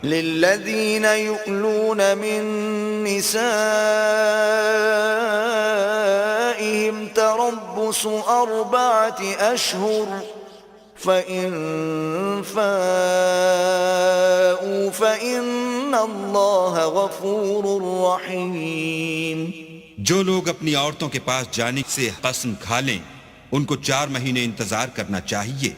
लिल्लज़ीना युअलून मिन निसाइहिम तरब्बुसु अर्बअति अशहुर फ़इन फ़ाऊ फ़इन्नल्लाह गफ़ूरुर रहीम। जो लोग अपनी औरतों के पास जाने से कसम खा लें उनको 4 महीने इंतजार करना चाहिए।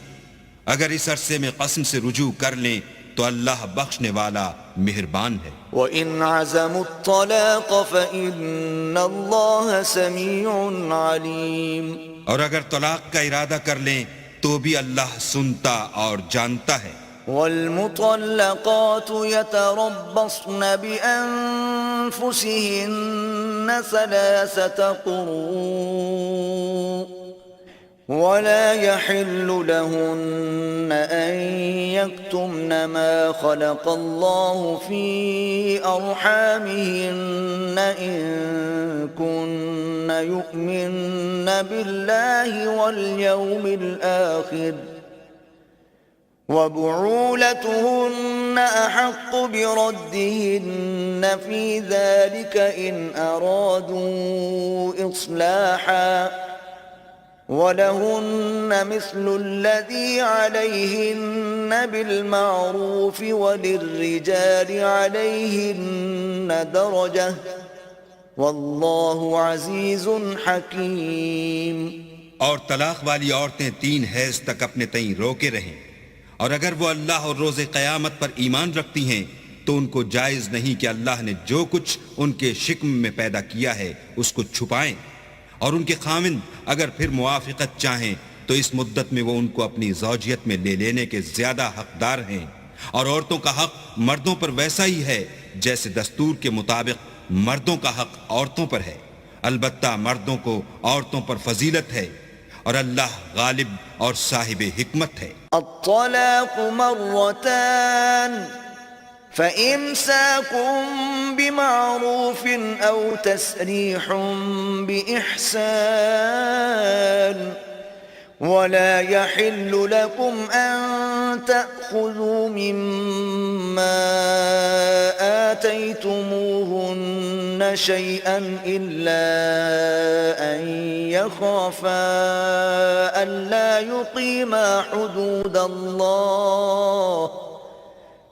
अगर इस अरसे में कसम से रुजू कर लें तो अल्लाह बख्शने वाला मेहरबान है। वइन अज़मुत्तलाक़ फ़इन्नल्लाह समीउन अलीम। और अगर तलाक का इरादा कर लें तो भी अल्लाह सुनता और जानता है। वल्मुतल्लक़ातु यतरब्बस्न बिअन्फुसिहिन्न सलासत क़ुरू वला यहिल्लु लहुन्न अन यक्तुमन मा ख़लक़ल्लाहु फ़ी अर्हामिहिन्न इन कुन्न युमिन्न बिल्लाहि वल यौमिल आखिर वबुऊलतुहुन्न अहक्कु बिरद्दिहिन्न फ़ी ज़ालिक इन अरादू इस्लाहा वलहुन्न मिस्लुल्लज़ी अलैहिन्न बिल्मारूफ़ वलिर्रिजालि अलैहिन्न दरजह वल्लाहु अज़ीज़ुन हकीम। और तलाक वाली औरतें 3 हैज़ तक अपने तईं रोके रहें, और अगर वो अल्लाह और रोज़े क़यामत पर ईमान रखती हैं तो उनको जायज़ नहीं कि अल्लाह ने जो कुछ उनके शिक्म में पैदा किया है उसको छुपाएं। और उनके खाविंद अगर फिर मुआफ़िक़त चाहें तो इस मुद्दत में वो उनको अपनी ज़ौजियत में ले लेने के ज़्यादा हक़दार हैं। और औरतों का हक़ मर्दों पर वैसा ही है जैसे दस्तूर के मुताबिक मर्दों का हक़ औरतों पर है। अलबत्ता मर्दों को औरतों पर फजीलत है और अल्लाह गालिब और साहिब हिकमत है। अत्तलाक़ु मर्रतान फ़इम्साकुम बिमारूफ़िन औ तसरीहुम बिइहसान वला यहिल्लु लकुम अन तअख़ुज़ू मिम्मा आतैतुमूहुन्न शैअन इल्ला अन यख़ाफ़ा अल्ला युक़ीमा हुदूदल्लाह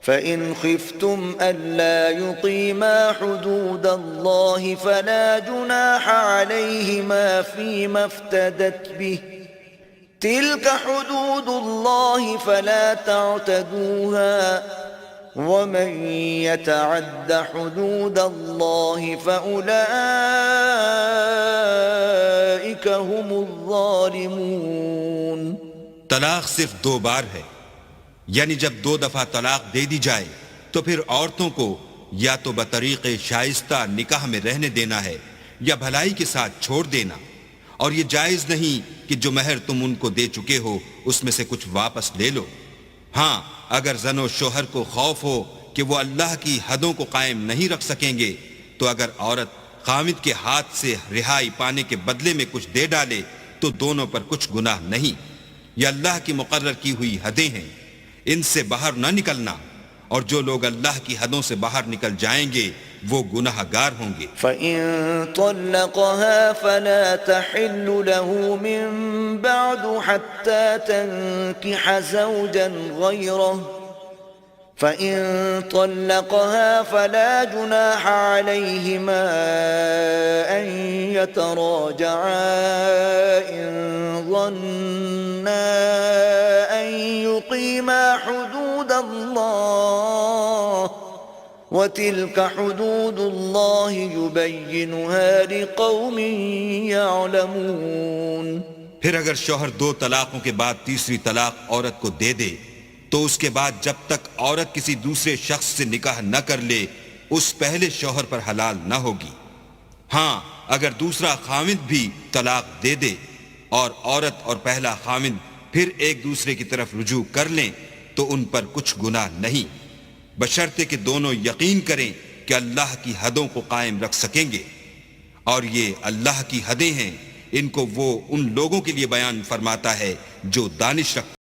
फ़इन ख़िफ़्तुम अल्ला युक़ीमा हुदूदल्लाह फ़ला जुनाह अलैहिमा फ़ीमा इफ़्तदत बिहि तिल्क हुदूदुल्लाह फ़ला तअतदूहा वमन यतअद्द हुदूदल्लाह फ़उलाइक हुमुज़्ज़ालिमून। तलाक सिर्फ 2 बार है, यानी जब 2 दफा तलाक दे दी जाए तो फिर औरतों को या तो बतरीक़े शाइस्ता निकाह में रहने देना है या भलाई के साथ छोड़ देना। और ये जायज़ नहीं कि जो महर तुम उनको दे चुके हो उसमें से कुछ वापस ले लो। हाँ, अगर ज़नो शोहर को खौफ हो कि वो अल्लाह की हदों को कायम नहीं रख सकेंगे तो अगर औरत खामिद के हाथ से रिहाई पाने के बदले में कुछ दे डाले तो दोनों पर कुछ गुनाह नहीं। ये अल्लाह की मुकर्रर की हुई हदें हैं, इनसे बाहर न निकलना। और जो लोग अल्लाह की हदों से बाहर निकल जाएंगे वो गुनाहगार होंगे। फ़इन तल्लक़हा फ़ला तहिल्लु लहू मिन बअदु हत्ता तंकिह ज़ौजन ग़ैरह फ़इन तल्लक़हा फ़ला जुनाह अलैहिमा अन यतराजआ इन ज़न्ना अन युक़ीमा हुदूदल्लाह वतिल्क हुदूदुल्लाह युबय्यिनुहा लिक़ौमिन यअलमून। फिर अगर शौहर 2 तलाकों के बाद तीसरी तलाक औरत को दे दे तो उसके बाद जब तक औरत किसी दूसरे शख्स से निकाह न कर ले उस पहले शौहर पर हलाल न होगी। हाँ, अगर दूसरा खामिद भी तलाक दे दे और औरत और पहला खामिद फिर एक दूसरे की तरफ रुजू कर लें तो उन पर कुछ गुनाह नहीं, बशर्ते कि दोनों यकीन करें कि अल्लाह की हदों को कायम रख सकेंगे। और ये अल्लाह की हदें हैं, इनको वो उन लोगों के लिए बयान फरमाता है जो दानिश रखते